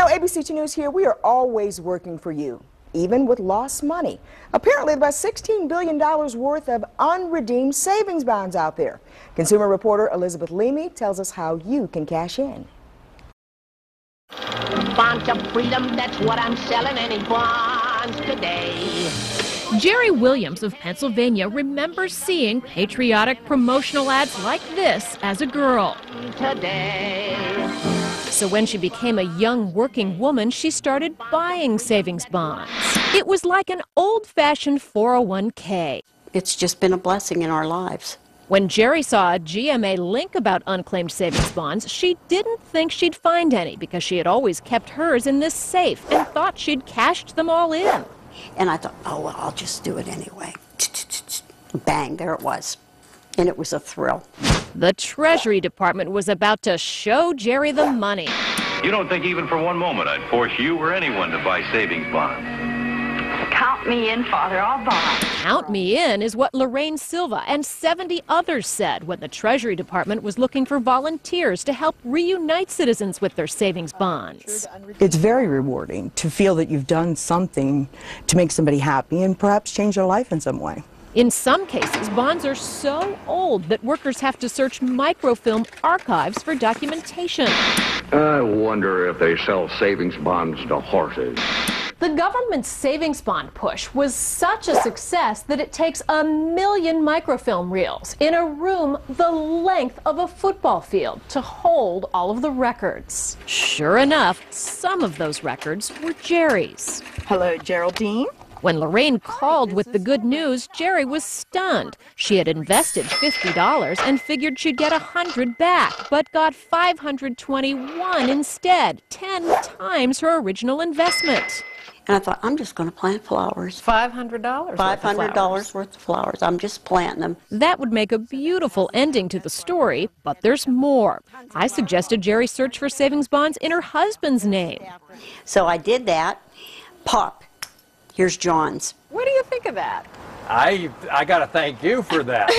know, ABC2 News here, we are always working for you, even with lost money. Apparently, about $16 billion worth of unredeemed savings bonds out there. Consumer reporter Elizabeth Leamy tells us how you can cash in. Bonds of freedom, that's what I'm selling, any bonds today. Jerry Williams of Pennsylvania remembers seeing patriotic promotional ads like this as a girl. Today. So when she became a young working woman, she started buying savings bonds. It was like an old-fashioned 401k. It's just been a blessing in our lives. When Jerry saw a GMA link about unclaimed savings bonds, she didn't think she'd find any because she had always kept hers in this safe and thought she'd cashed them all in. And I thought, oh, well, I'll just do it anyway. Bang, there it was. And it was a thrill. The Treasury Department was about to show Jerry the money. You don't think even for one moment I'd force you or anyone to buy savings bonds? Count me in, Father, I'll buy. Count me in is what Lorraine Silva and 70 others said when the Treasury Department was looking for volunteers to help reunite citizens with their savings bonds. It's very rewarding to feel that you've done something to make somebody happy and perhaps change their life in some way. In some cases, bonds are so old that workers have to search microfilm archives for documentation. I wonder if they sell savings bonds to horses. The government's savings bond push was such a success that it takes 1 million microfilm reels in a room the length of a football field to hold all of the records. Sure enough, some of those records were Jerry's. Hello, Geraldine. When Lorraine called with the good news, Jerry was stunned. She had invested $50 and figured she'd get $100 back, but got $521 instead, 10 times her original investment. And I thought, I'm just going to plant flowers. $500? $500 worth of flowers. I'm just planting them. That would make a beautiful ending to the story, but there's more. I suggested Jerry search for savings bonds in her husband's name. So I did that. Pop. Here's John's. What do you think of that? I got to thank you for that.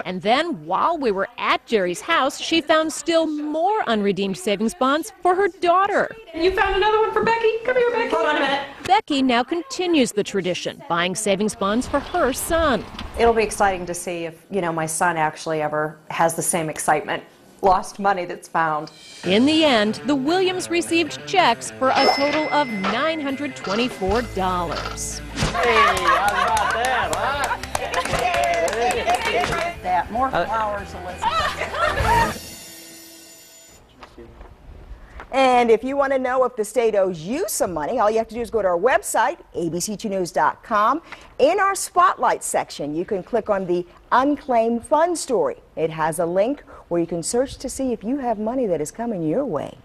And then, while we were at Jerry's house, she found still more unredeemed savings bonds for her daughter. You found another one for Becky? Come here, Becky. Hold on a minute. Becky now continues the tradition, buying savings bonds for her son. It'll be exciting to see if, my son actually ever has the same excitement. Lost money that's found. In the end, the Williams received checks for a total of $924. Hey, how about that, huh? That. More flowers, Elizabeth. And if you want to know if the state owes you some money, all you have to do is go to our website, abc2news.com. In our Spotlight section, you can click on the Unclaimed Fund story. It has a link where you can search to see if you have money that is coming your way.